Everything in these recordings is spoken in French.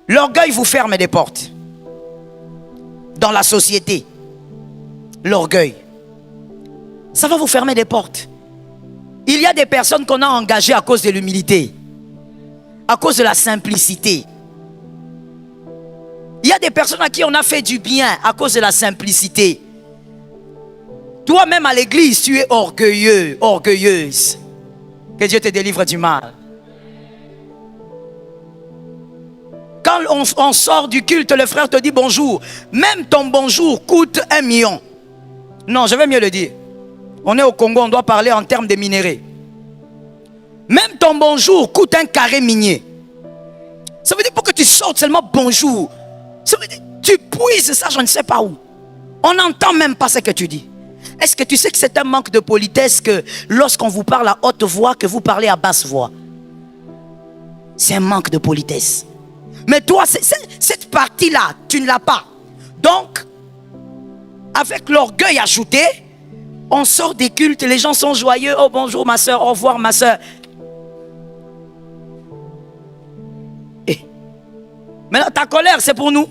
L'orgueil vous ferme des portes. Dans la société, l'orgueil, ça va vous fermer des portes. Il y a des personnes qu'on a engagées à cause de l'humilité, à cause de la simplicité. Il y a des personnes à qui on a fait du bien à cause de la simplicité. Toi-même à l'église, tu es orgueilleux, orgueilleuse. Que Dieu te délivre du mal. Quand on sort du culte, le frère te dit bonjour. Même ton bonjour coûte 1 million. Non, je vais mieux le dire. On est au Congo, on doit parler en termes de minéraux. Même ton bonjour coûte un carré minier. Ça veut dire pour que tu sortes seulement bonjour. Ça veut dire tu puises ça, je ne sais pas où. On n'entend même pas ce que tu dis. Est-ce que tu sais que c'est un manque de politesse que lorsqu'on vous parle à haute voix, que vous parlez à basse voix? C'est un manque de politesse. Mais toi, cette partie-là, tu ne l'as pas. Donc, avec l'orgueil ajouté, on sort des cultes, les gens sont joyeux. Oh bonjour ma soeur, au revoir ma soeur. Et maintenant, ta colère, c'est pour nous.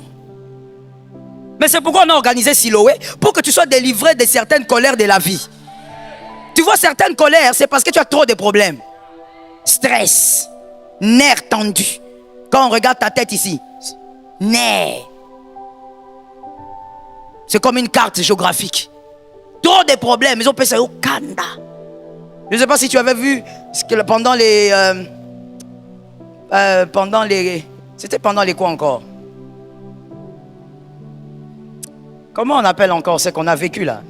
Mais c'est pourquoi on a organisé Siloé, pour que tu sois délivré de certaines colères de la vie. Tu vois, certaines colères, c'est parce que tu as trop de problèmes. Stress, nerfs tendus. Quand on regarde ta tête ici, nerfs. C'est comme une carte géographique. Trop de problèmes, ils ont fait ça au Canada. Je ne sais pas si tu avais vu pendant les... C'était pendant les quoi encore? Comment on appelle encore ce qu'on a vécu là?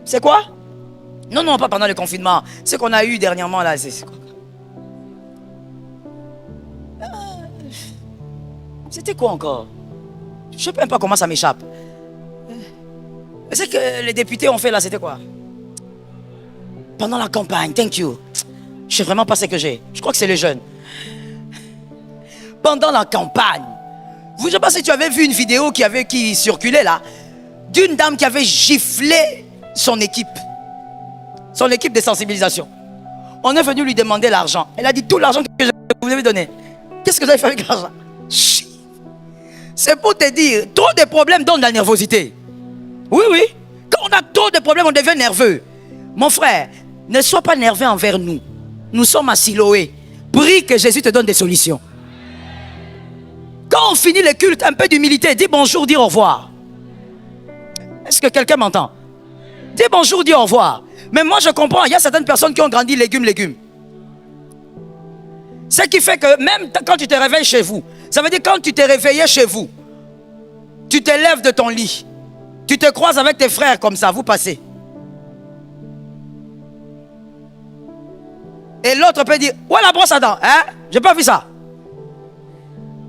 C'est quoi? Non, non, pas pendant le confinement. Ce qu'on a eu dernièrement là, c'est quoi? C'était quoi encore? Je ne sais même pas comment ça m'échappe. C'est que les députés ont fait là, c'était quoi? Pendant la campagne, thank you. Je ne sais vraiment pas ce que j'ai. Je crois que c'est les jeunes. Pendant la campagne, je ne sais pas si tu avais vu une vidéo qui circulait là, d'une dame qui avait giflé son équipe de sensibilisation. On est venu lui demander l'argent. Elle a dit tout l'argent que vous avez donné. Qu'est-ce que vous avez fait avec l'argent? C'est pour te dire, trop de problèmes donnent de la nervosité. Oui, oui. Quand on a trop de problèmes, on devient nerveux. Mon frère, ne sois pas nerveux envers nous. Nous sommes à Siloé. Prie que Jésus te donne des solutions. Quand on finit le culte, un peu d'humilité, dis bonjour, dis au revoir. Est-ce que quelqu'un m'entend? Dis bonjour, dis au revoir. Mais moi je comprends, il y a certaines personnes qui ont grandi légumes. Ce qui fait que même quand tu te réveilles chez vous, ça veut dire quand tu t'es réveillé chez vous, tu te lèves de ton lit, tu te croises avec tes frères comme ça, vous passez. Et l'autre peut dire, où est la brosse à dents? Hein? J'ai pas vu ça.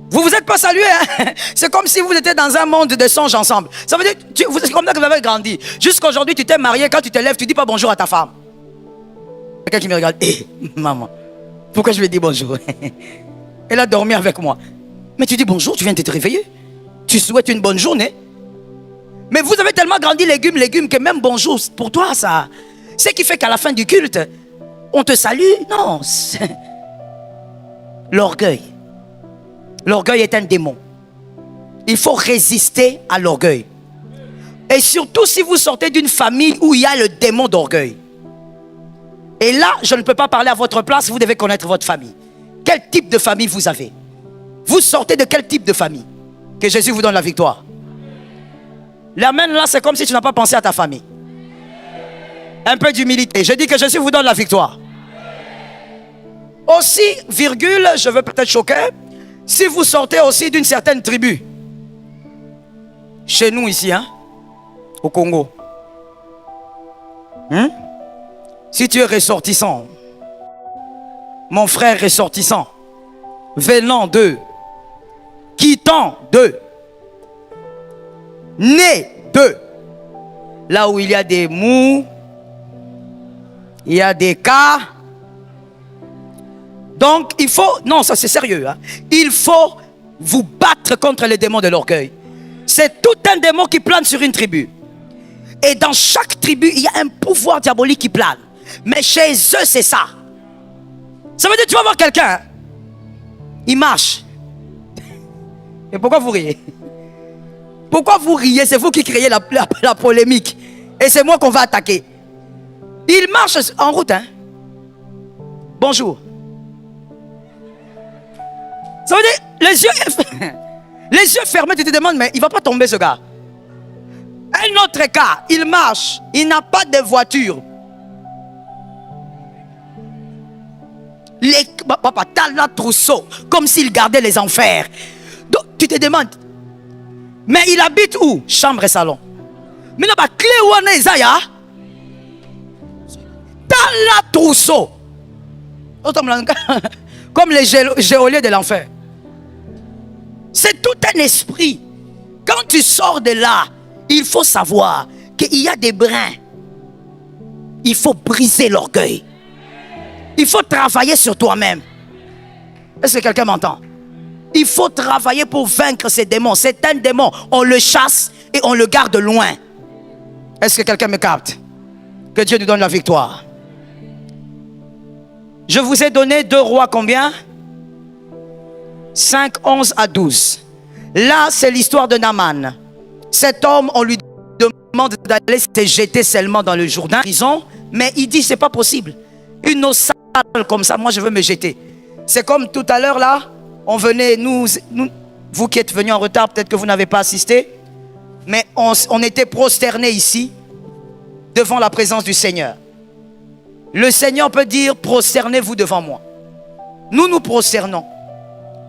Vous vous êtes pas salué, hein? C'est comme si vous étiez dans un monde de songes ensemble. Ça veut dire, c'est comme ça que vous avez grandi. Jusqu'à aujourd'hui, tu t'es marié, quand tu te lèves, tu dis pas bonjour à ta femme. Quelqu'un qui me regarde, maman, pourquoi je lui dis bonjour? Elle a dormi avec moi. Mais tu dis bonjour, tu viens de te réveiller. Tu souhaites une bonne journée. Mais vous avez tellement grandi légumes, que même bonjour, pour toi, ça... Ce qui fait qu'à la fin du culte, on te salue. Non, l'orgueil. L'orgueil est un démon. Il faut résister à l'orgueil. Et surtout si vous sortez d'une famille où il y a le démon d'orgueil. Et là, je ne peux pas parler à votre place, vous devez connaître votre famille. Quel type de famille vous avez? Vous sortez de quel type de famille? Que Jésus vous donne la victoire. L'amen là, c'est comme si tu n'as pas pensé à ta famille. Un peu d'humilité. Je dis que Jésus vous donne la victoire. Aussi, virgule, je veux peut-être choquer, si vous sortez aussi d'une certaine tribu. Chez nous ici, hein, au Congo. Si tu es ressortissant, mon frère ressortissant, venant d'eux, quittant d'eux, né d'eux, là où il y a des mous, il y a des cas. Donc il faut, non ça c'est sérieux, hein? Il faut vous battre contre les démons de l'orgueil. C'est tout un démon qui plane sur une tribu. Et dans chaque tribu, il y a un pouvoir diabolique qui plane. Mais chez eux, c'est ça. Ça veut dire que tu vas voir quelqu'un. Il marche. Et pourquoi vous riez? Pourquoi vous riez? C'est vous qui créez la polémique. Et c'est moi qu'on va attaquer. Il marche en route. Hein? Bonjour. Ça veut dire, les yeux fermés, tu te demandes, mais il ne va pas tomber ce gars. Un autre cas, il marche, il n'a pas de voiture. Papa, t'as la trousseau, comme s'il gardait les enfers. Donc, tu te demandes, mais il habite où? Chambre et salon. Mais non, bah, clé où on est, Zaya? T'as la trousseau. Comme les géoliers de l'enfer. C'est tout un esprit. Quand tu sors de là, il faut savoir qu'il y a des brins. Il faut briser l'orgueil. Il faut travailler sur toi-même. Est-ce que quelqu'un m'entend? Il faut travailler pour vaincre ces démons. C'est un démon. On le chasse et on le garde loin. Est-ce que quelqu'un me capte? Que Dieu nous donne la victoire. Je vous ai donné 2 Rois combien? 5, 11 à 12. Là, c'est l'histoire de Naaman. Cet homme, on lui demande d'aller se jeter seulement dans le Jourdain, prison, mais il dit c'est pas possible. Une eau sale comme ça, moi je veux me jeter. C'est comme tout à l'heure là, on venait, nous, vous qui êtes venus en retard, peut-être que vous n'avez pas assisté, mais on était prosternés ici, devant la présence du Seigneur. Le Seigneur peut dire, prosternez-vous devant moi. Nous nous prosternons.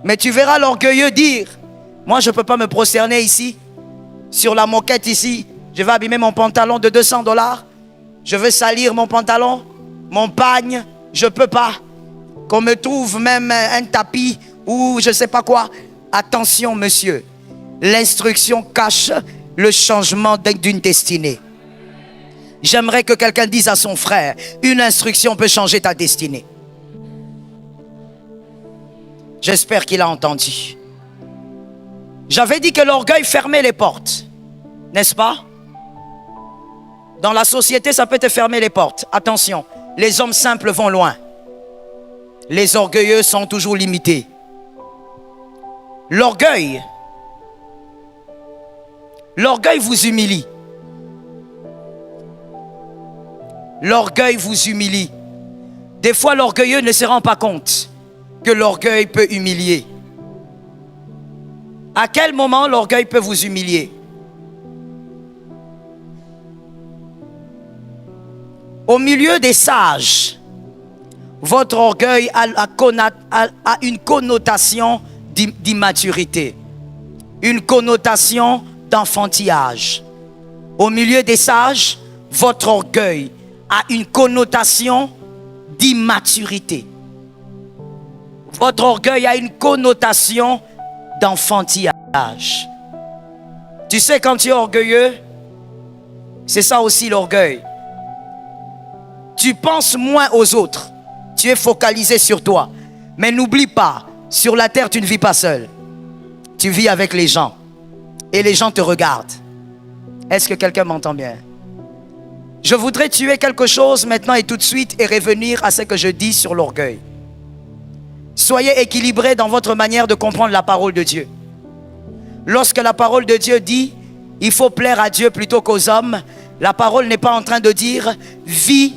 Mais tu verras l'orgueilleux dire, moi je ne peux pas me prosterner ici, sur la moquette ici, je vais abîmer mon pantalon de $200, je veux salir mon pantalon, mon pagne, je ne peux pas. Qu'on me trouve même un tapis ou je ne sais pas quoi. Attention monsieur, l'instruction cache le changement d'une destinée. J'aimerais que quelqu'un dise à son frère, une instruction peut changer ta destinée. J'espère qu'il a entendu. J'avais dit que l'orgueil fermait les portes, n'est-ce pas? Dans la société, ça peut te fermer les portes. Attention, les hommes simples vont loin. Les orgueilleux sont toujours limités. L'orgueil vous humilie. L'orgueil vous humilie. Des fois, l'orgueilleux ne se rend pas compte que l'orgueil peut humilier. À quel moment l'orgueil peut vous humilier? Au milieu des sages, votre orgueil a une connotation d'immaturité, une connotation d'enfantillage. Au milieu des sages, votre orgueil a une connotation d'immaturité. Votre orgueil a une connotation d'enfantillage. Tu sais, quand tu es orgueilleux, c'est ça aussi l'orgueil. Tu penses moins aux autres. Tu es focalisé sur toi. Mais n'oublie pas, sur la terre, tu ne vis pas seul. Tu vis avec les gens. Et les gens te regardent. Est-ce que quelqu'un m'entend bien? Je voudrais tuer quelque chose maintenant et tout de suite et revenir à ce que je dis sur l'orgueil. Soyez équilibrés dans votre manière de comprendre la parole de Dieu. Lorsque la parole de Dieu dit « il faut plaire à Dieu plutôt qu'aux hommes », la parole n'est pas en train de dire « vis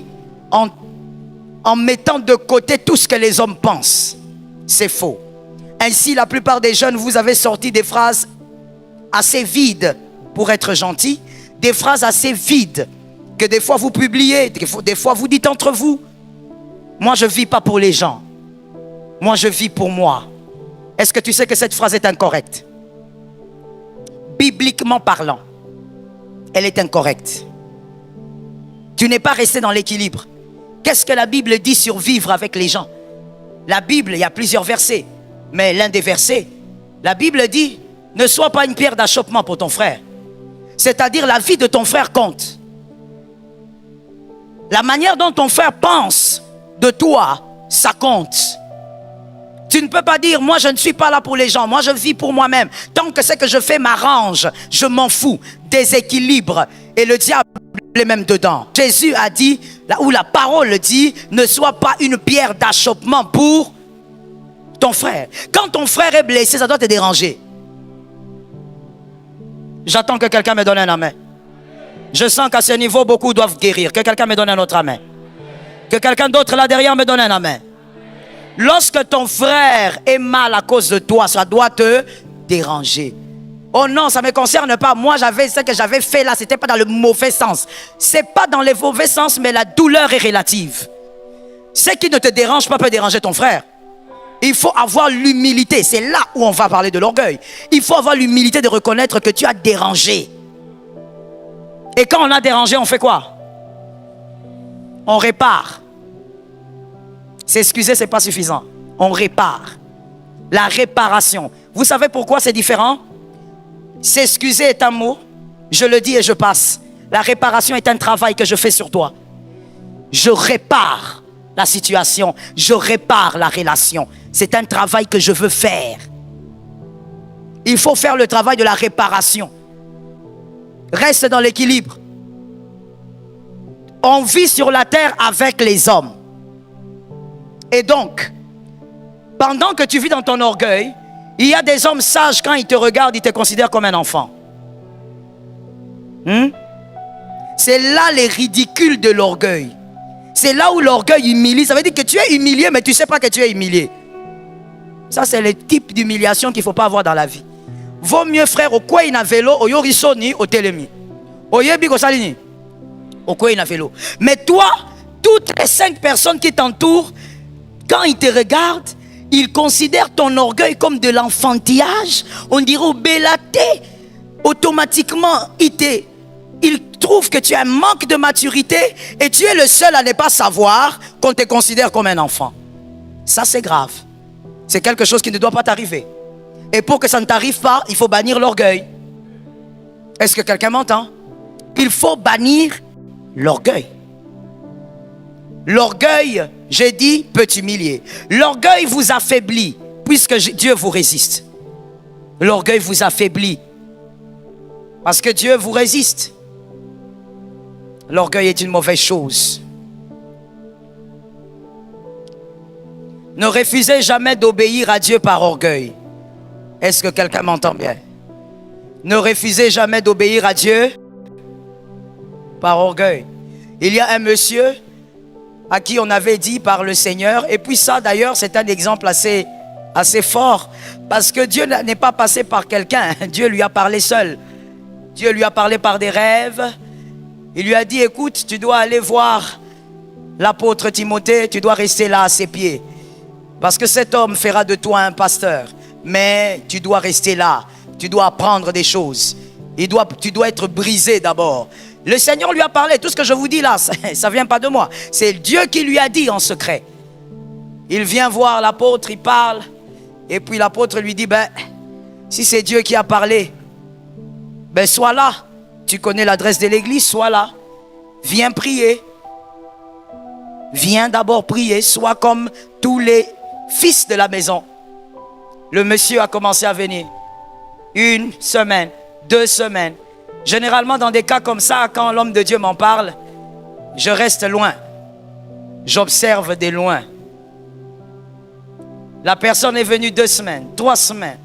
en mettant de côté tout ce que les hommes pensent ». C'est faux. Ainsi, la plupart des jeunes, vous avez sorti des phrases assez vides pour être gentils, des phrases assez vides que des fois vous publiez, des fois vous dites entre vous « moi je ne vis pas pour les gens, moi je vis pour moi ». Est-ce que tu sais que cette phrase est incorrecte? Bibliquement parlant, elle est incorrecte. Tu n'es pas resté dans l'équilibre. Qu'est-ce que la Bible dit sur vivre avec les gens? La Bible, il y a plusieurs versets, mais l'un des versets, la Bible dit « ne sois pas une pierre d'achoppement pour ton frère ». C'est-à-dire la vie de ton frère compte. La manière dont ton frère pense de toi, ça compte. Tu ne peux pas dire, moi je ne suis pas là pour les gens, moi je vis pour moi-même. Tant que ce que je fais m'arrange, je m'en fous. Déséquilibre. Et le diable est même dedans. Jésus a dit, là où la parole dit, ne sois pas une pierre d'achoppement pour ton frère. Quand ton frère est blessé, ça doit te déranger. J'attends que quelqu'un me donne un amen. Je sens qu'à ce niveau, beaucoup doivent guérir. Que quelqu'un me donne un autre amen. Que quelqu'un d'autre là derrière me donne un amen. Lorsque ton frère est mal à cause de toi, ça doit te déranger. Oh non, ça ne me concerne pas. Moi, ce que j'avais fait là, ce n'était pas dans le mauvais sens. Ce n'est pas dans le mauvais sens, mais la douleur est relative. Ce qui ne te dérange pas peut déranger ton frère. Il faut avoir l'humilité. C'est là où on va parler de l'orgueil. Il faut avoir l'humilité de reconnaître que tu as dérangé. Et quand on a dérangé, on fait quoi? On répare. S'excuser, ce n'est pas suffisant. On répare. La réparation. Vous savez pourquoi c'est différent? S'excuser est un mot. Je le dis et je passe. La réparation est un travail que je fais sur toi. Je répare la situation. Je répare la relation. C'est un travail que je veux faire. Il faut faire le travail de la réparation. Reste dans l'équilibre. On vit sur la terre avec les hommes. Et donc, pendant que tu vis dans ton orgueil, il y a des hommes sages, quand ils te regardent, ils te considèrent comme un enfant. C'est là les ridicules de l'orgueil. C'est là où l'orgueil humilie. Ça veut dire que tu es humilié, mais tu ne sais pas que tu es humilié. Ça, c'est le type d'humiliation qu'il ne faut pas avoir dans la vie. Vaut mieux, frère, au quoi il a vélo, au yorisoni, au télémi. Au yebi, au salini. Au quoi il a vélo. Mais toi, toutes les 5 personnes qui t'entourent, quand ils te regardent, ils considèrent ton orgueil comme de l'enfantillage. On dirait au bélaté. Automatiquement, ils trouvent que tu as un manque de maturité et tu es le seul à ne pas savoir qu'on te considère comme un enfant. Ça, c'est grave. C'est quelque chose qui ne doit pas t'arriver. Et pour que ça ne t'arrive pas, il faut bannir l'orgueil. Est-ce que quelqu'un m'entend? Il faut bannir l'orgueil. L'orgueil, j'ai dit, peut humilier. L'orgueil vous affaiblit, puisque Dieu vous résiste. L'orgueil vous affaiblit, parce que Dieu vous résiste. L'orgueil est une mauvaise chose. Ne refusez jamais d'obéir à Dieu par orgueil. Est-ce que quelqu'un m'entend bien? Ne refusez jamais d'obéir à Dieu par orgueil. Il y a un monsieur à qui on avait dit par le Seigneur, et puis ça d'ailleurs c'est un exemple assez fort, parce que Dieu n'est pas passé par quelqu'un, Dieu lui a parlé seul. Dieu lui a parlé par des rêves. Il lui a dit, écoute, tu dois aller voir l'apôtre Timothée, tu dois rester là à ses pieds, parce que cet homme fera de toi un pasteur, mais tu dois rester là, tu dois apprendre des choses, tu dois être brisé d'abord. Le Seigneur lui a parlé. Tout ce que je vous dis là, ça ne vient pas de moi. C'est Dieu qui lui a dit en secret. Il vient voir l'apôtre, il parle. Et puis l'apôtre lui dit, si c'est Dieu qui a parlé, sois là. Tu connais l'adresse de l'église, sois là. Viens prier. Viens d'abord prier. Sois comme tous les fils de la maison. Le monsieur a commencé à venir. 1 semaine, 2 semaines. Généralement, dans des cas comme ça, quand l'homme de Dieu m'en parle, je reste loin. J'observe de loin. La personne est venue 2 semaines, 3 semaines,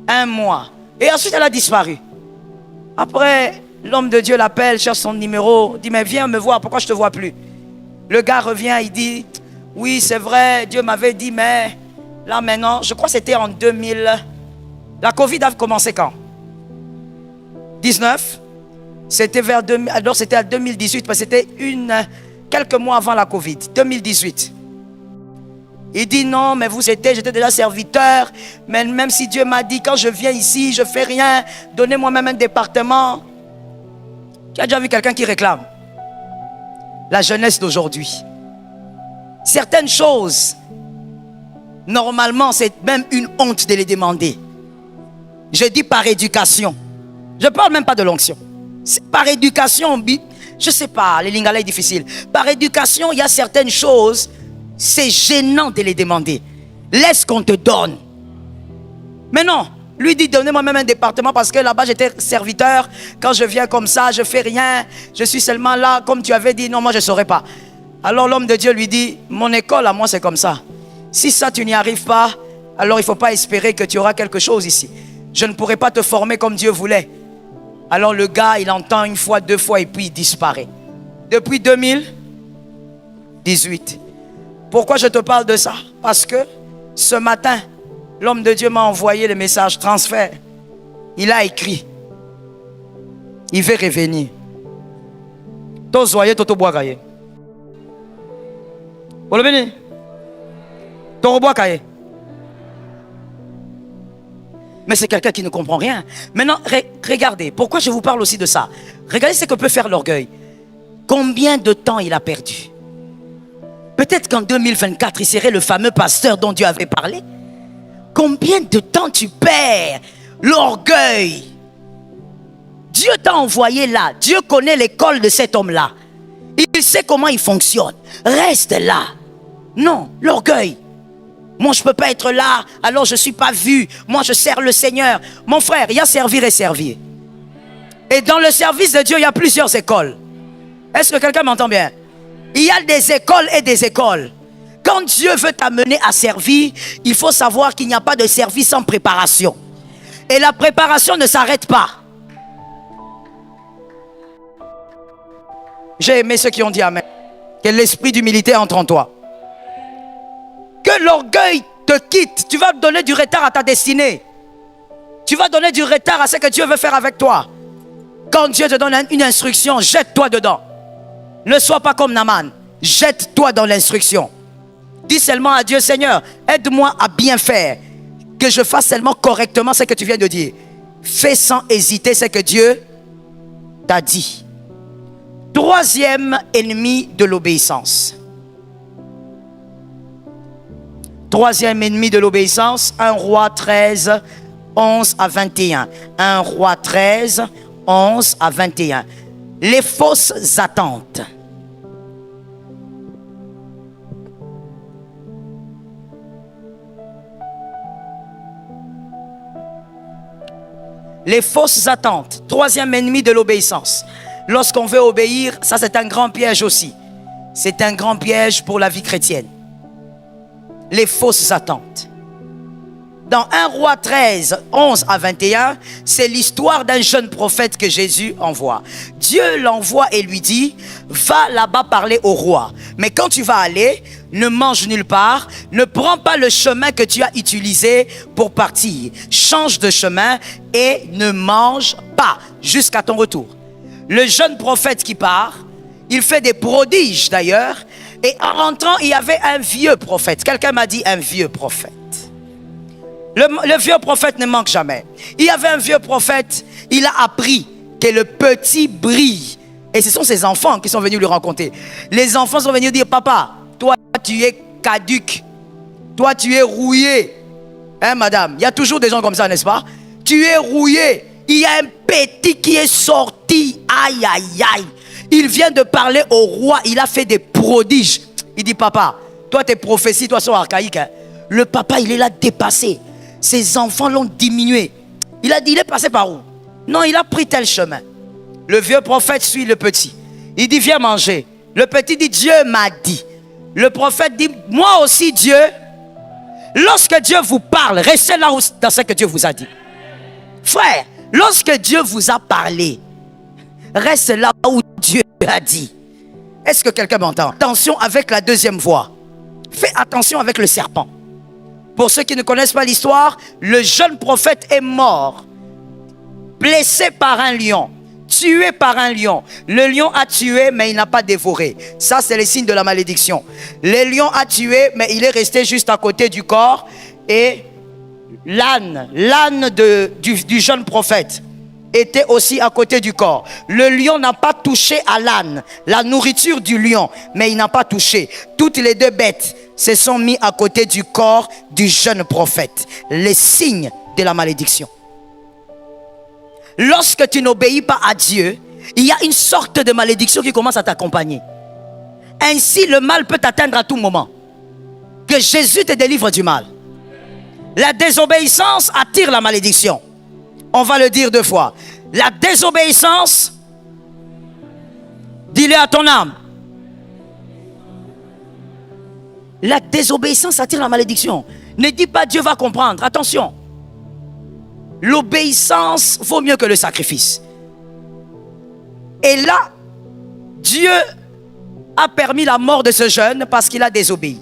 1 mois. Et ensuite, elle a disparu. Après, l'homme de Dieu l'appelle, cherche son numéro, dit, mais viens me voir, pourquoi je ne te vois plus? Le gars revient, il dit, oui, c'est vrai, Dieu m'avait dit, mais là maintenant, je crois que c'était en 2000. La Covid a commencé quand? 19, c'était vers 2000, alors c'était à 2018, parce que c'était quelques mois avant la Covid, 2018. Il dit non, mais j'étais déjà serviteur, mais même si Dieu m'a dit, quand je viens ici, je ne fais rien, donnez-moi même un département. Tu as déjà vu quelqu'un qui réclame? La jeunesse d'aujourd'hui. Certaines choses, normalement, c'est même une honte de les demander. Je dis par éducation. Je ne parle même pas de l'onction. Par éducation, je ne sais pas, les lingala est difficile. Par éducation, il y a certaines choses, c'est gênant de les demander. Laisse qu'on te donne. Mais non, lui dit, donnez-moi même un département parce que là-bas, j'étais serviteur. Quand je viens comme ça, je ne fais rien. Je suis seulement là, comme tu avais dit, non, moi, je ne saurais pas. Alors l'homme de Dieu lui dit, mon école à moi, c'est comme ça. Si ça, tu n'y arrives pas, alors il ne faut pas espérer que tu auras quelque chose ici. Je ne pourrai pas te former comme Dieu voulait. Alors le gars, il entend une fois, deux fois et puis il disparaît. Depuis 2018. Pourquoi je te parle de ça? Parce que ce matin, l'homme de Dieu m'a envoyé le message transfert. Il a écrit. Il veut revenir. Tozoye toto boakaye. Olobeni. Toro boakaye. Mais c'est quelqu'un qui ne comprend rien. Maintenant, regardez. Pourquoi je vous parle aussi de ça? Regardez ce que peut faire l'orgueil. Combien de temps il a perdu? Peut-être qu'en 2024, il serait le fameux pasteur dont Dieu avait parlé. Combien de temps tu perds? L'orgueil. Dieu t'a envoyé là. Dieu connaît l'école de cet homme-là. Il sait comment il fonctionne. Reste là. Non, l'orgueil. Moi, je ne peux pas être là, alors je ne suis pas vu. Moi, je sers le Seigneur. Mon frère, il y a servir et servir. Et dans le service de Dieu, il y a plusieurs écoles. Est-ce que quelqu'un m'entend bien? Il y a des écoles et des écoles. Quand Dieu veut t'amener à servir, il faut savoir qu'il n'y a pas de service sans préparation. Et la préparation ne s'arrête pas. J'ai aimé ceux qui ont dit Amen. Que l'esprit d'humilité entre en toi. Que l'orgueil te quitte. Tu vas donner du retard à ta destinée. Tu vas donner du retard à ce que Dieu veut faire avec toi. Quand Dieu te donne une instruction, jette-toi dedans. Ne sois pas comme Naaman. Jette-toi dans l'instruction. Dis seulement à Dieu, Seigneur, aide-moi à bien faire. Que je fasse seulement correctement ce que tu viens de dire. Fais sans hésiter ce que Dieu t'a dit. Troisième ennemi de l'obéissance. Troisième ennemi de l'obéissance, 1 Roi 13, 11 à 21. 1 Roi 13, 11 à 21. Les fausses attentes. Les fausses attentes. Troisième ennemi de l'obéissance. Lorsqu'on veut obéir, ça c'est un grand piège aussi. C'est un grand piège pour la vie chrétienne. Les fausses attentes. Dans 1 Roi 13, 11 à 21, c'est l'histoire d'un jeune prophète que Jésus envoie. Dieu l'envoie et lui dit, va là-bas parler au roi. Mais quand tu vas aller, ne mange nulle part, ne prends pas le chemin que tu as utilisé pour partir. Change de chemin et ne mange pas jusqu'à ton retour. Le jeune prophète qui part, il fait des prodiges d'ailleurs. Et en rentrant, il y avait un vieux prophète. Quelqu'un m'a dit un vieux prophète. Le vieux prophète ne manque jamais. Il y avait un vieux prophète, il a appris que le petit brille. Et ce sont ses enfants qui sont venus lui raconter. Les enfants sont venus dire, papa, toi tu es caduc. Toi tu es rouillé. Hein madame, il y a toujours des gens comme ça, n'est-ce pas? Tu es rouillé. Il y a un petit qui est sorti. Aïe, aïe, aïe. Il vient de parler au roi. Il a fait des prodiges. Il dit, papa, toi tes prophéties, toi sont archaïques. Hein? Le papa, il est là dépassé. Ses enfants l'ont diminué. Il a dit, il est passé par où? Non, il a pris tel chemin. Le vieux prophète suit le petit. Il dit, viens manger. Le petit dit, Dieu m'a dit. Le prophète dit, moi aussi Dieu. Lorsque Dieu vous parle, restez là dans ce que Dieu vous a dit. Frère, lorsque Dieu vous a parlé, reste là où Dieu a dit. Est-ce que quelqu'un m'entend? Attention avec la deuxième voix. Fais attention avec le serpent. Pour ceux qui ne connaissent pas l'histoire, le jeune prophète est mort, blessé par un lion, tué par un lion. Le lion a tué, mais il n'a pas dévoré. Ça, c'est le signe de la malédiction. Le lion a tué, mais il est resté juste à côté du corps. Et l'âne du jeune prophète était aussi à côté du corps. Le lion n'a pas touché à l'âne, la nourriture du lion, mais il n'a pas touché. Toutes les deux bêtes se sont mis à côté du corps du jeune prophète. Les signes de la malédiction. Lorsque tu n'obéis pas à Dieu, il y a une sorte de malédiction qui commence à t'accompagner. Ainsi, le mal peut t'atteindre à tout moment. Que Jésus te délivre du mal. La désobéissance attire la malédiction. On va le dire deux fois. La désobéissance, dis-le à ton âme. La désobéissance attire la malédiction. Ne dis pas Dieu va comprendre. Attention. L'obéissance vaut mieux que le sacrifice. Et là, Dieu a permis la mort de ce jeune parce qu'il a désobéi.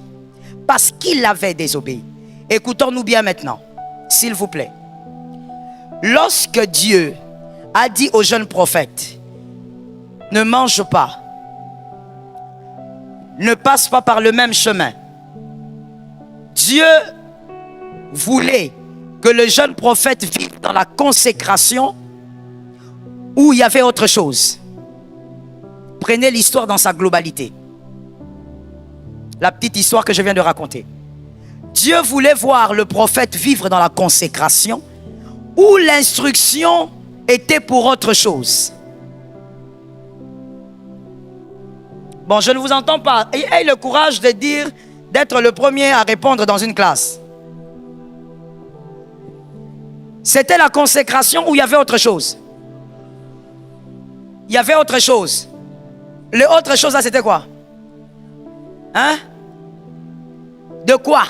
Parce qu'il avait désobéi. Écoutons-nous bien maintenant, s'il vous plaît. Lorsque Dieu a dit au jeune prophète, ne mange pas, ne passe pas par le même chemin. Dieu voulait que le jeune prophète vive dans la consécration où il y avait autre chose. Prenez l'histoire dans sa globalité. La petite histoire que je viens de raconter. Dieu voulait voir le prophète vivre dans la consécration où l'instruction était pour autre chose. Bon, je ne vous entends pas. Ayez le courage de dire, d'être le premier à répondre dans une classe. C'était la consécration où il y avait autre chose. Il y avait autre chose. Le autre chose là, c'était quoi? Hein? De quoi?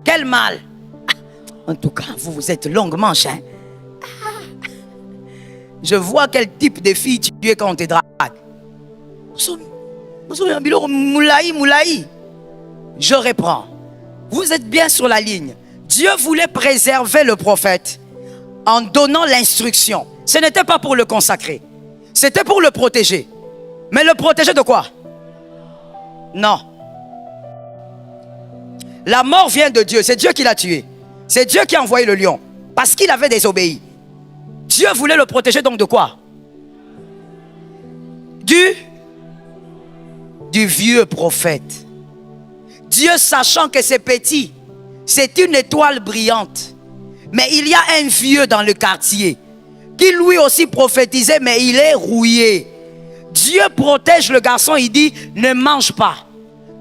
Quel mal? En tout cas, vous êtes longue manche. Hein? Je vois quel type de fille tu es quand on te drague. Moulaï. Je reprends. Vous êtes bien sur la ligne. Dieu voulait préserver le prophète en donnant l'instruction. Ce n'était pas pour le consacrer. C'était pour le protéger. Mais le protéger de quoi? Non. La mort vient de Dieu. C'est Dieu qui l'a tué. C'est Dieu qui a envoyé le lion. Parce qu'il avait désobéi. Dieu voulait le protéger donc de quoi? Du vieux prophète. Dieu, sachant que c'est petit, c'est une étoile brillante. Mais il y a un vieux dans le quartier qui lui aussi prophétisait, mais il est rouillé. Dieu protège le garçon, il dit, ne mange pas,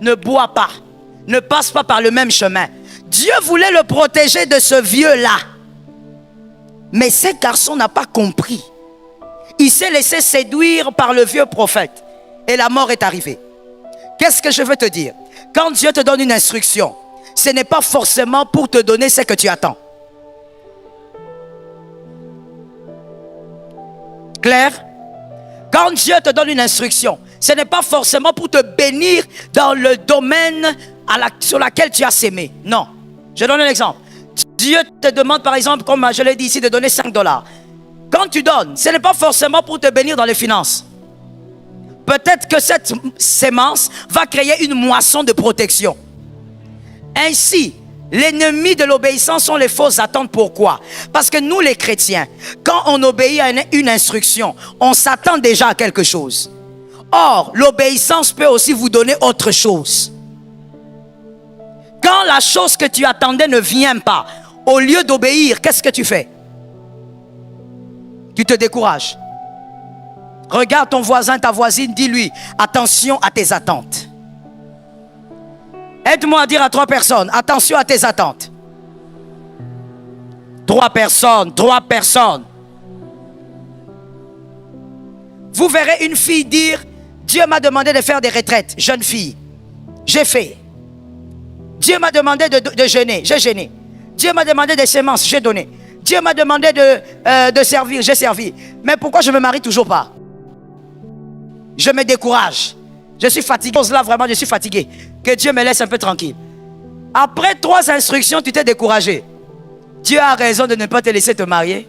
ne bois pas, ne passe pas par le même chemin. Dieu voulait le protéger de ce vieux-là. Mais ce garçon n'a pas compris. Il s'est laissé séduire par le vieux prophète. Et la mort est arrivée. Qu'est-ce que je veux te dire? Quand Dieu te donne une instruction, ce n'est pas forcément pour te donner ce que tu attends. Clair? Quand Dieu te donne une instruction, ce n'est pas forcément pour te bénir dans le domaine sur lequel tu as sémé. Non. Je donne un exemple. Dieu te demande par exemple, comme je l'ai dit ici, de donner $5. Quand tu donnes, ce n'est pas forcément pour te bénir dans les finances. Peut-être que cette sémence va créer une moisson de protection. Ainsi, l'ennemi de l'obéissance sont les fausses attentes. Pourquoi? Parce que nous les chrétiens, quand on obéit à une instruction, on s'attend déjà à quelque chose. Or, l'obéissance peut aussi vous donner autre chose. Quand la chose que tu attendais ne vient pas, au lieu d'obéir, qu'est-ce que tu fais? Tu te décourages. Regarde ton voisin, ta voisine, dis-lui, attention à tes attentes. Aide-moi à dire à 3 personnes, attention à tes attentes. 3 personnes. Vous verrez une fille dire, Dieu m'a demandé de faire des retraites, jeune fille. J'ai fait. Dieu m'a demandé de jeûner, j'ai jeûné. Dieu m'a demandé des semences, j'ai donné. Dieu m'a demandé de servir, j'ai servi. Mais pourquoi je ne me marie toujours pas? Je me décourage. Je suis fatigué. Là, vraiment, je suis fatigué. Que Dieu me laisse un peu tranquille. Après 3 instructions, tu t'es découragé. Dieu a raison de ne pas te laisser te marier.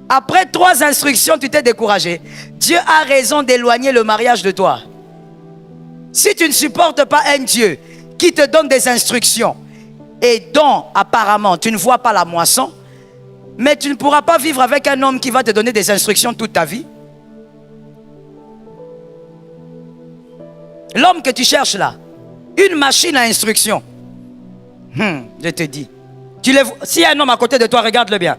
Après 3 instructions, tu t'es découragé. Dieu a raison d'éloigner le mariage de toi. Si tu ne supportes pas un Dieu qui te donne des instructions et dont apparemment tu ne vois pas la moisson, mais tu ne pourras pas vivre avec un homme qui va te donner des instructions toute ta vie. L'homme que tu cherches là, une machine à instruction. Je te dis. S'il y a un homme à côté de toi, regarde-le bien.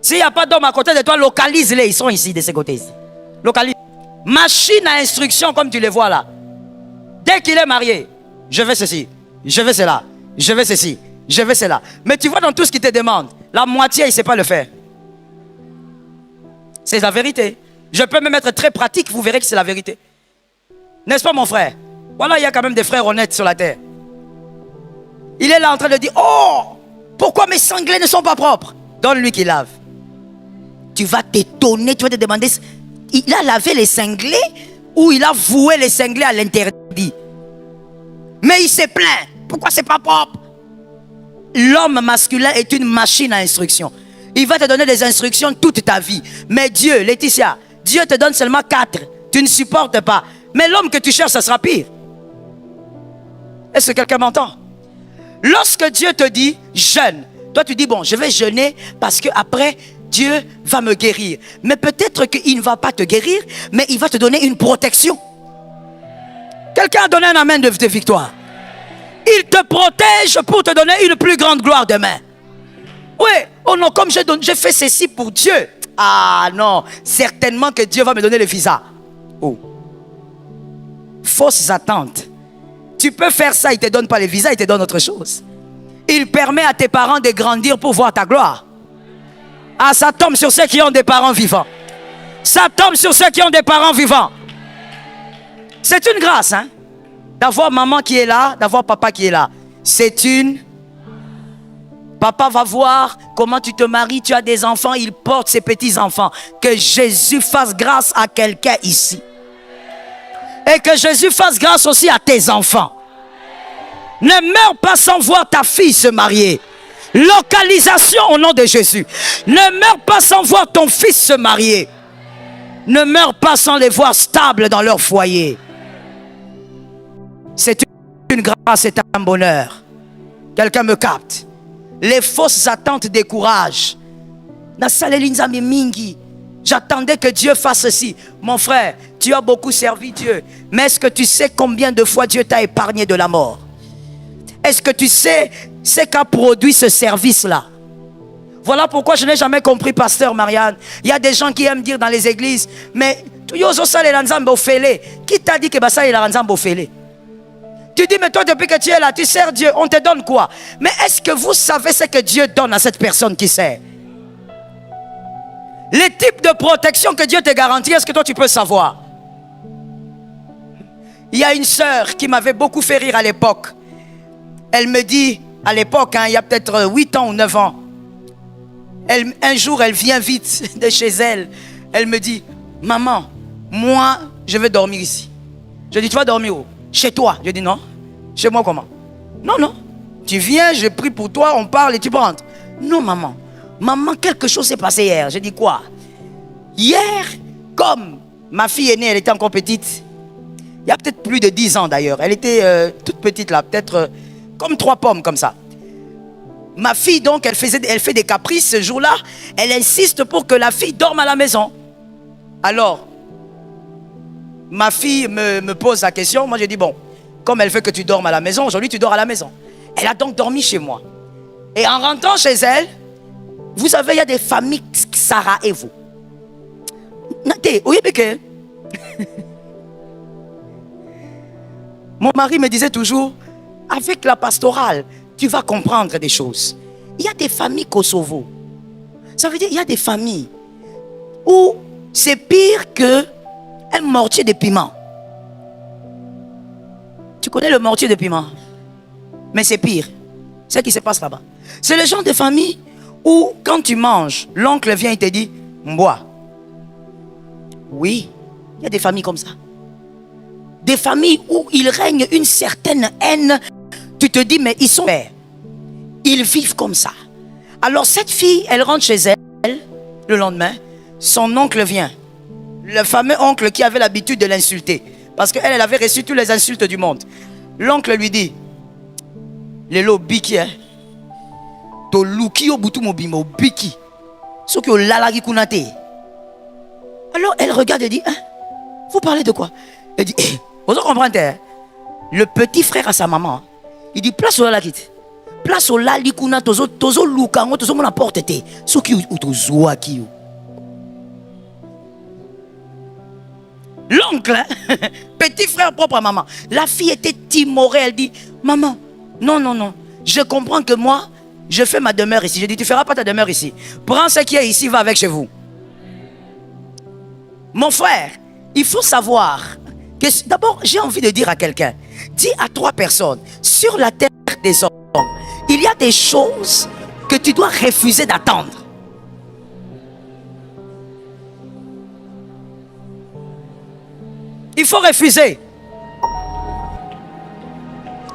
S'il n'y a pas d'homme à côté de toi, localise-les. Ils sont ici, de ce côté-ci. Localise. Machine à instruction comme tu les vois là. Dès qu'il est marié, je veux ceci, je veux cela, je veux ceci, je veux cela. Mais tu vois dans tout ce qu'il te demande, la moitié il ne sait pas le faire. C'est la vérité. Je peux même être très pratique, vous verrez que c'est la vérité. N'est-ce pas mon frère? Voilà, il y a quand même des frères honnêtes sur la terre. Il est là en train de dire, oh, pourquoi mes sanglés ne sont pas propres? Donne-lui qu'il lave. Tu vas t'étonner, tu vas te demander, il a lavé les cinglés ou il a voué les cinglés à l'interdit? Mais il s'est plaint. Pourquoi c'est pas propre? L'homme masculin est une machine à instruction. Il va te donner des instructions toute ta vie. Mais Dieu, Laetitia, Dieu te donne seulement 4. Tu ne supportes pas. Mais l'homme que tu cherches, ça sera pire. Est-ce que quelqu'un m'entend? Lorsque Dieu te dit jeûne, toi tu dis bon, je vais jeûner parce que après Dieu va me guérir. Mais peut-être qu'il ne va pas te guérir, mais il va te donner une protection. Quelqu'un a donné un amen de victoire. Il te protège pour te donner une plus grande gloire demain. Oui, oh non, comme j'ai fait ceci pour Dieu. Ah non, certainement que Dieu va me donner le visa. Oh. Fausses attentes. Tu peux faire ça, il ne te donne pas le visa, il te donne autre chose. Il permet à tes parents de grandir pour voir ta gloire. Ah, ça tombe sur ceux qui ont des parents vivants. Ça tombe sur ceux qui ont des parents vivants. C'est une grâce, hein, d'avoir maman qui est là, d'avoir papa qui est là. C'est une... Papa va voir comment tu te maries, tu as des enfants, il porte ses petits-enfants. Que Jésus fasse grâce à quelqu'un ici. Et que Jésus fasse grâce aussi à tes enfants. Ne meurs pas sans voir ta fille se marier. Localisation au nom de Jésus. Ne meurs pas sans voir ton fils se marier. Ne meurs pas sans les voir stables dans leur foyer. C'est une grâce, c'est un bonheur. Quelqu'un me capte? Les fausses attentes découragent. J'attendais que Dieu fasse ceci. Mon frère, tu as beaucoup servi Dieu. Mais est-ce que tu sais combien de fois Dieu t'a épargné de la mort? Est-ce que tu sais ce qu'a produit ce service-là? Voilà pourquoi je n'ai jamais compris, pasteur Marianne. Il y a des gens qui aiment dire dans les églises, mais qui t'a dit que ça est la nzambe ofele? Tu dis, mais toi, depuis que tu es là, tu sers Dieu, on te donne quoi? Mais est-ce que vous savez ce que Dieu donne à cette personne qui sert? Les types de protection que Dieu te garantit, est-ce que toi, tu peux savoir? Il y a une sœur qui m'avait beaucoup fait rire à l'époque. Elle me dit, à l'époque, hein, il y a peut-être 8 ans ou 9 ans, un jour, elle vient vite de chez elle. Elle me dit, maman, moi, je vais dormir ici. Je dis, tu vas dormir où? Chez toi. Je dis, non. Chez moi, comment? Non, non. Tu viens, je prie pour toi, on parle et tu rentres. Non, maman. Maman, quelque chose s'est passé hier. Je dis, quoi? Hier, comme ma fille aînée, elle était encore petite. Il y a peut-être plus de 10 ans d'ailleurs. Elle était toute petite là, peut-être comme 3 pommes comme ça. Ma fille donc, elle fait des caprices ce jour-là. Elle insiste pour que la fille dorme à la maison. Alors, ma fille me pose la question. Moi, je dis, bon, comme elle veut que tu dormes à la maison, aujourd'hui, tu dors à la maison. Elle a donc dormi chez moi. Et en rentrant chez elle, vous savez, il y a des familles, Sarah et vous. Mon mari me disait toujours, avec la pastorale, tu vas comprendre des choses. Il y a des familles Kosovo. Ça veut dire, il y a des familles où c'est pire qu'un mortier de piment. Tu connais le mortier de piment? Mais c'est pire. C'est ce qui se passe là-bas. C'est le genre de famille où, quand tu manges, l'oncle vient et te dit, bois. Oui, il y a des familles comme ça. Des familles où il règne une certaine haine. Tu te dis, mais ils sont pères. Ils vivent comme ça. Alors cette fille, elle rentre chez elle le lendemain. Son oncle vient. Le fameux oncle qui avait l'habitude de l'insulter. Parce qu'elle, elle avait reçu toutes les insultes du monde. L'oncle lui dit, Lelo biki, hein? To luki o butu mobimo biki. Ce que lalagi kunate. Alors elle regarde et dit, hein? Vous parlez de quoi? Elle dit, vous comprenez, hein? Le petit frère à sa maman, il dit, place au lalakit. Place au lalikuna tozo lukango tozo mona porte te. Ce qui ou tozo aki. L'oncle, hein? Petit frère propre à maman. La fille était timorée, elle dit, maman, non, non, non. Je comprends que moi, je fais ma demeure ici. Je dis, tu ne feras pas ta demeure ici. Prends ce qui est ici, va avec chez vous. Mon frère, il faut savoir D'abord, j'ai envie de dire à quelqu'un, dis à 3 personnes, sur la terre des hommes, il y a des choses que tu dois refuser d'attendre. Il faut refuser.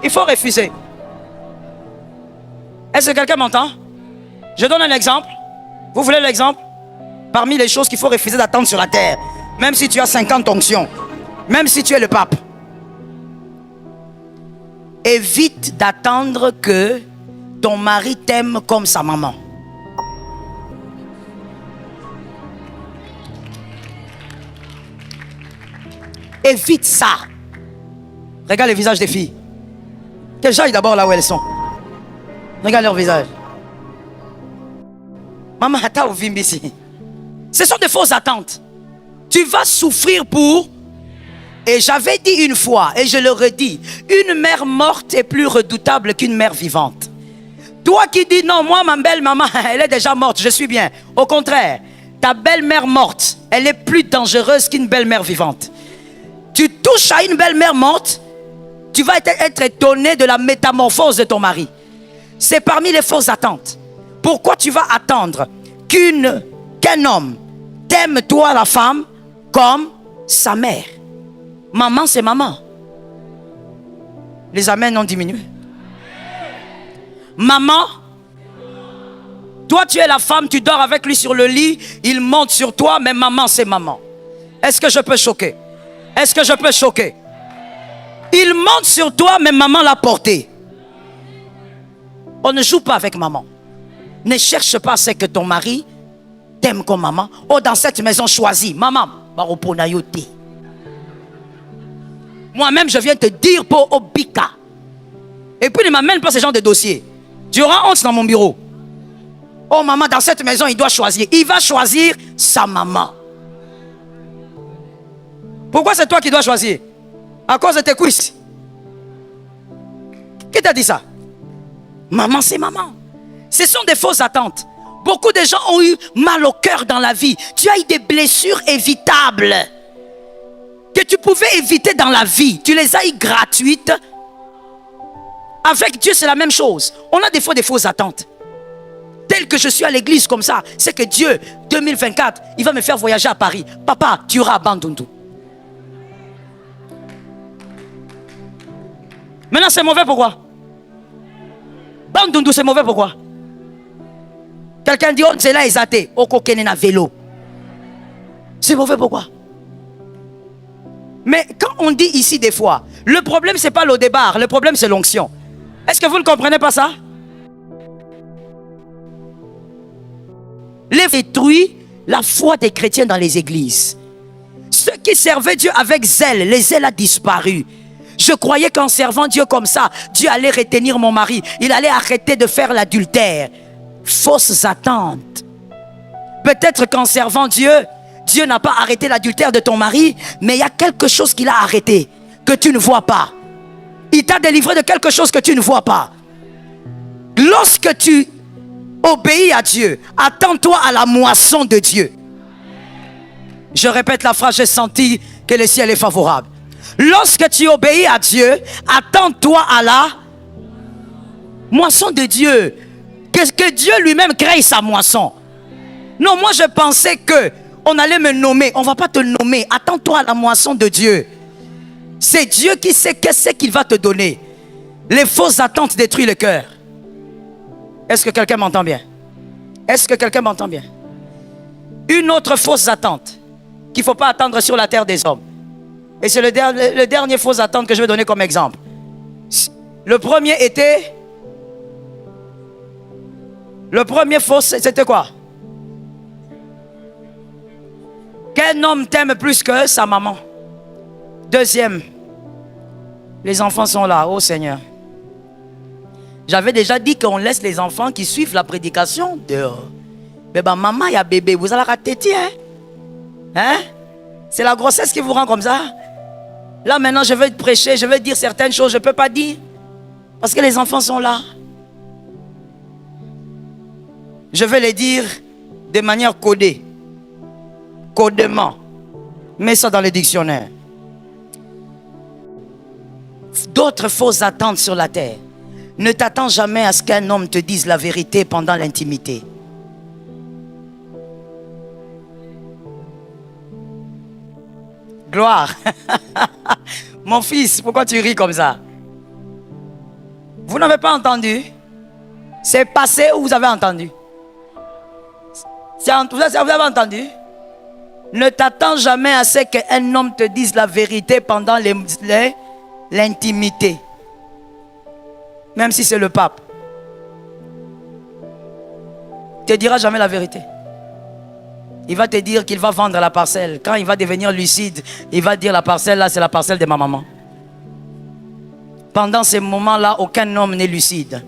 Il faut refuser. Est-ce que quelqu'un m'entend? Je donne un exemple. Vous voulez l'exemple? Parmi les choses qu'il faut refuser d'attendre sur la terre, même si tu as 50 onctions, même si tu es le pape, évite d'attendre que ton mari t'aime comme sa maman. Évite ça. Regarde les visages des filles. Qu'elles aillent d'abord là où elles sont. Regarde leur visage. Maman, attends au ici. Ce sont des fausses attentes. Tu vas souffrir pour... Et j'avais dit une fois, et je le redis, une mère morte est plus redoutable qu'une mère vivante. Toi qui dis non, moi ma belle maman, elle est déjà morte, je suis bien. Au contraire, ta belle-mère morte, elle est plus dangereuse qu'une belle-mère vivante. Tu touches à une belle-mère morte, tu vas être étonné de la métamorphose de ton mari. C'est parmi les fausses attentes. Pourquoi tu vas attendre qu'un homme t'aime toi la femme comme sa mère? Maman, c'est maman. Les amens ont diminué. Maman, toi tu es la femme, tu dors avec lui sur le lit, il monte sur toi, mais maman, c'est maman. Est-ce que je peux choquer? Est-ce que je peux choquer? Il monte sur toi, mais maman l'a porté. On ne joue pas avec maman. Ne cherche pas ce que ton mari t'aime comme maman. Oh, dans cette maison, choisis. Maman, moi-même, je viens te dire pour Obika. Et puis, ne m'amène pas ce genre de dossier. Tu auras honte dans mon bureau. Oh, maman, dans cette maison, il doit choisir. Il va choisir sa maman. Pourquoi c'est toi qui dois choisir? À cause de tes cuisses. Qui t'a dit ça? Maman, c'est maman. Ce sont des fausses attentes. Beaucoup de gens ont eu mal au cœur dans la vie. Tu as eu des blessures évitables que tu pouvais éviter dans la vie. Tu les as eu gratuites. Avec Dieu, c'est la même chose. On a des fois des fausses attentes. Tel que je suis à l'église comme ça, c'est que Dieu, 2024, il va me faire voyager à Paris. Papa, tu auras Bandundu. Maintenant, c'est mauvais pourquoi? Bandundu, c'est mauvais pourquoi? Quelqu'un dit, oh, c'est là, exaté. Oh, kokene na vélo. C'est mauvais pourquoi? Mais quand on dit ici des fois, le problème, c'est pas le départ, le problème, c'est l'onction. Est-ce que vous ne comprenez pas ça? Les détruit la foi des chrétiens dans les églises. Ceux qui servaient Dieu avec zèle, les zèles a disparu. Je croyais qu'en servant Dieu comme ça, Dieu allait retenir mon mari. Il allait arrêter de faire l'adultère. Fausses attentes. Peut-être qu'en servant Dieu, Dieu n'a pas arrêté l'adultère de ton mari, mais il y a quelque chose qu'il a arrêté, que tu ne vois pas. Il t'a délivré de quelque chose que tu ne vois pas. Lorsque tu obéis à Dieu, attends-toi à la moisson de Dieu. Je répète la phrase, j'ai senti que le ciel est favorable. Lorsque tu obéis à Dieu, attends-toi à la moisson de Dieu. Que Dieu lui-même crée sa moisson. Non, moi je pensais que on allait me nommer. On ne va pas te nommer. Attends-toi à la moisson de Dieu. C'est Dieu qui sait qu'est-ce qu'il va te donner. Les fausses attentes détruisent le cœur. Est-ce que quelqu'un m'entend bien? Est-ce que quelqu'un m'entend bien? Une autre fausse attente qu'il ne faut pas attendre sur la terre des hommes. Et c'est le dernier fausse attente que je vais donner comme exemple. Le premier était... Le premier fausse, c'était quoi? Qu'un homme t'aime plus que sa maman. Deuxième, les enfants sont là, oh Seigneur. J'avais déjà dit qu'on laisse les enfants qui suivent la prédication dehors. Mais ben maman, il y a bébé, vous allez rater, hein? C'est la grossesse qui vous rend comme ça. Là maintenant, je vais prêcher, je vais dire certaines choses, je ne peux pas dire. Parce que les enfants sont là. Je vais les dire de manière codée. Codément. Mets ça dans le dictionnaire. d'autres fausses attentes sur la terre. Ne t'attends jamais à ce qu'un homme te dise la vérité pendant l'intimité. Gloire. Mon fils, pourquoi tu ris comme ça? Vous n'avez pas entendu? C'est passé ou vous avez entendu? Vous avez entendu? Ne t'attends jamais à ce qu'un homme te dise la vérité pendant l'intimité. Même si c'est le pape. Il ne te dira jamais la vérité. Il va te dire qu'il va vendre la parcelle. Quand il va devenir lucide, il va dire la parcelle là, c'est la parcelle de ma maman. Pendant ces moments-là, aucun homme n'est lucide.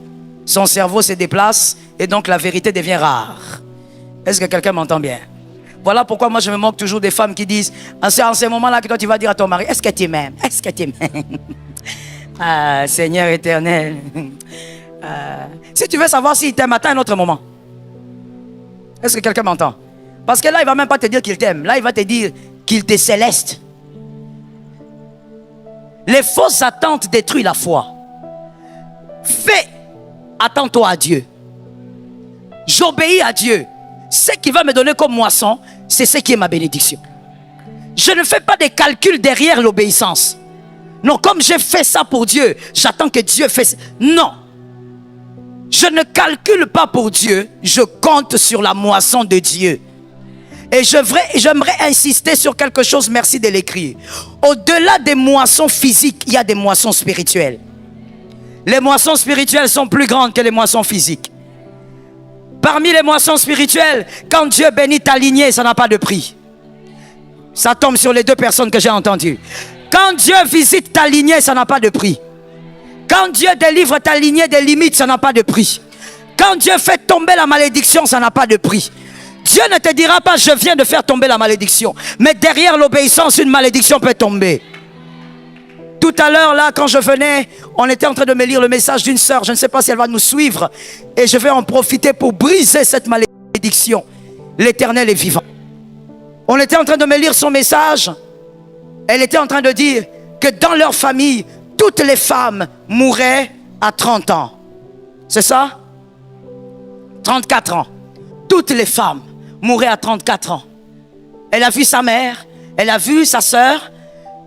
Son cerveau se déplace et donc la vérité devient rare. Est-ce que quelqu'un m'entend bien? Voilà pourquoi moi je me moque toujours des femmes qui disent en ces moments-là que toi tu vas dire à ton mari, est-ce que tu m'aimes? Est-ce que tu m'aimes? Ah, Seigneur éternel. Si tu veux savoir s'il t'aime, attends un autre moment. Est-ce que quelqu'un m'entend? Parce que là, il ne va même pas te dire qu'il t'aime. Là, il va te dire qu'il te céleste. Les fausses attentes détruisent la foi. Fais, attends-toi à Dieu. J'obéis à Dieu. Ce qu'il va me donner comme moisson, c'est ce qui est ma bénédiction. Je ne fais pas des calculs derrière l'obéissance. Non, comme j'ai fait ça pour Dieu, j'attends que Dieu fasse. Non. Je ne calcule pas pour Dieu, je compte sur la moisson de Dieu. Et j'aimerais insister sur quelque chose, merci de l'écrire. Au-delà des moissons physiques, il y a des moissons spirituelles. Les moissons spirituelles sont plus grandes que les moissons physiques. Parmi les moissons spirituelles, quand Dieu bénit ta lignée, ça n'a pas de prix. Ça tombe sur les deux personnes que j'ai entendues. Quand Dieu visite ta lignée, ça n'a pas de prix. Quand Dieu délivre ta lignée des limites, ça n'a pas de prix. Quand Dieu fait tomber la malédiction, ça n'a pas de prix. Dieu ne te dira pas, je viens de faire tomber la malédiction. Mais derrière l'obéissance, une malédiction peut tomber. Tout à l'heure, là, quand je venais, on était en train de me lire le message d'une sœur. Je ne sais pas si elle va nous suivre. Et je vais en profiter pour briser cette malédiction. L'Éternel est vivant. On était en train de me lire son message. Elle était en train de dire que dans leur famille, toutes les femmes mouraient à 30 ans. C'est ça? 34 ans. Toutes les femmes mouraient à 34 ans. Elle a vu sa mère, elle a vu sa sœur,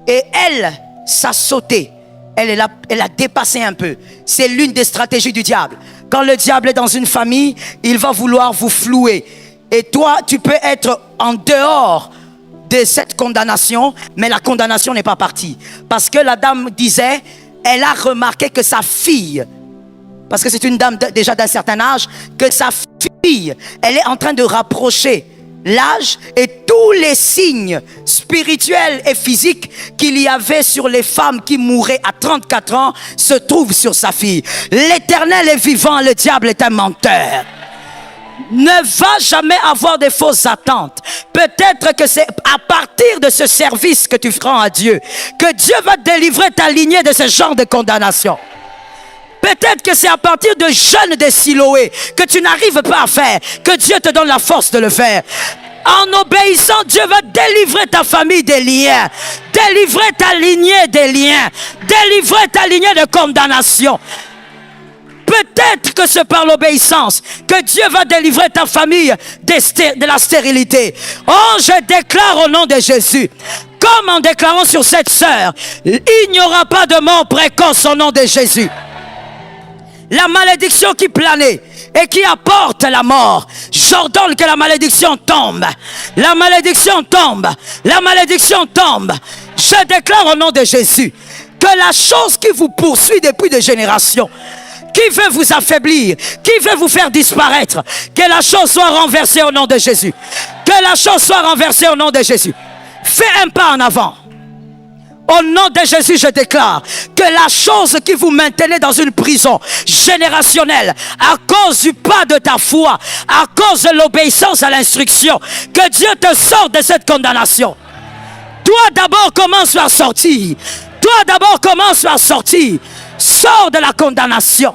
et elle, ça sauté. Elle a dépassé un peu. C'est l'une des stratégies du diable. Quand le diable est dans une famille, il va vouloir vous flouer. Et toi, tu peux être en dehors de cette condamnation, mais la condamnation n'est pas partie. Parce que la dame disait, elle a remarqué que sa fille, parce que c'est une dame déjà d'un certain âge, que sa fille, elle est en train de rapprocher l'âge et tous les signes spirituels et physiques qu'il y avait sur les femmes qui mouraient à 34 ans se trouvent sur sa fille. L'Éternel est vivant, le diable est un menteur. Ne va jamais avoir de fausses attentes. Peut-être que c'est à partir de ce service que tu feras à Dieu que Dieu va délivrer ta lignée de ce genre de condamnation. Peut-être que c'est à partir de jeûnes de Siloé que tu n'arrives pas à faire, que Dieu te donne la force de le faire. En obéissant, Dieu va délivrer ta famille des liens, délivrer ta lignée des liens, délivrer ta lignée de condamnation. Peut-être que c'est par l'obéissance que Dieu va délivrer ta famille de la stérilité. Oh, je déclare au nom de Jésus, comme en déclarant sur cette sœur, il n'y aura pas de mort précoce au nom de Jésus. La malédiction qui planait et qui apporte la mort, j'ordonne que la malédiction tombe. La malédiction tombe. La malédiction tombe. Je déclare au nom de Jésus que la chose qui vous poursuit depuis des générations, qui veut vous affaiblir, qui veut vous faire disparaître, que la chose soit renversée au nom de Jésus. Que la chose soit renversée au nom de Jésus. Fais un pas en avant. Au nom de Jésus, je déclare que la chose qui vous maintenait dans une prison générationnelle à cause du pas de ta foi, à cause de l'obéissance à l'instruction, que Dieu te sorte de cette condamnation. Toi d'abord commence par sortir. Toi d'abord commence par sortir. Sors de la condamnation.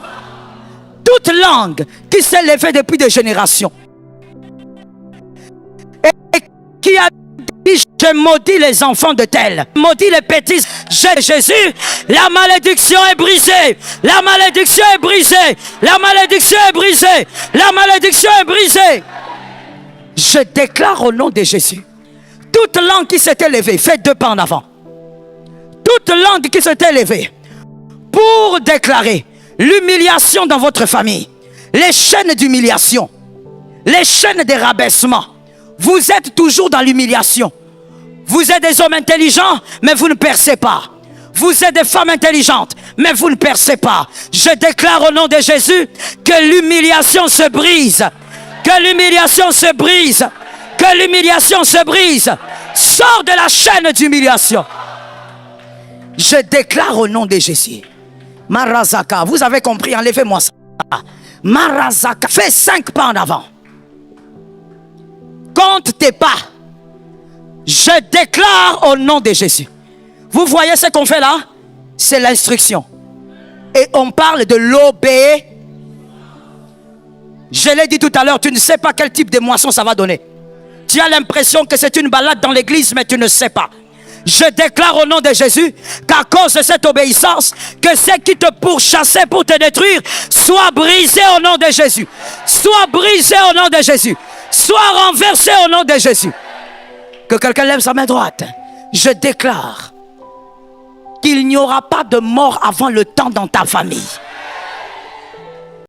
Toute langue qui s'est levée depuis des générations et qui a Je maudis les enfants de tel, maudis les petits. Jésus, la malédiction est brisée. La malédiction est brisée. La malédiction est brisée. La malédiction est brisée. Je déclare au nom de Jésus, toute langue qui s'est élevée, faites 2 pas en avant. Toute langue qui s'est élevée pour déclarer l'humiliation dans votre famille, les chaînes d'humiliation, les chaînes de rabaissement. Vous êtes toujours dans l'humiliation. Vous êtes des hommes intelligents, mais vous ne percez pas. Vous êtes des femmes intelligentes, mais vous ne percez pas. Je déclare au nom de Jésus que l'humiliation se brise. Que l'humiliation se brise. Que l'humiliation se brise. Sors de la chaîne d'humiliation. Je déclare au nom de Jésus. Marazaka, vous avez compris, enlevez-moi ça. Marazaka, fais 5 pas en avant. Compte tes pas. Je déclare au nom de Jésus. Vous voyez ce qu'on fait là? C'est l'instruction. Et on parle de l'obéir. Je l'ai dit tout à l'heure, tu ne sais pas quel type de moisson ça va donner. Tu as l'impression que c'est une balade dans l'église, mais tu ne sais pas. Je déclare au nom de Jésus qu'à cause de cette obéissance, que ce qui te pourchassait pour te détruire soit brisé au nom de Jésus. Soit brisé au nom de Jésus. Soit renversé au nom de Jésus. Que quelqu'un lève sa main droite. Je déclare qu'il n'y aura pas de mort avant le temps dans ta famille.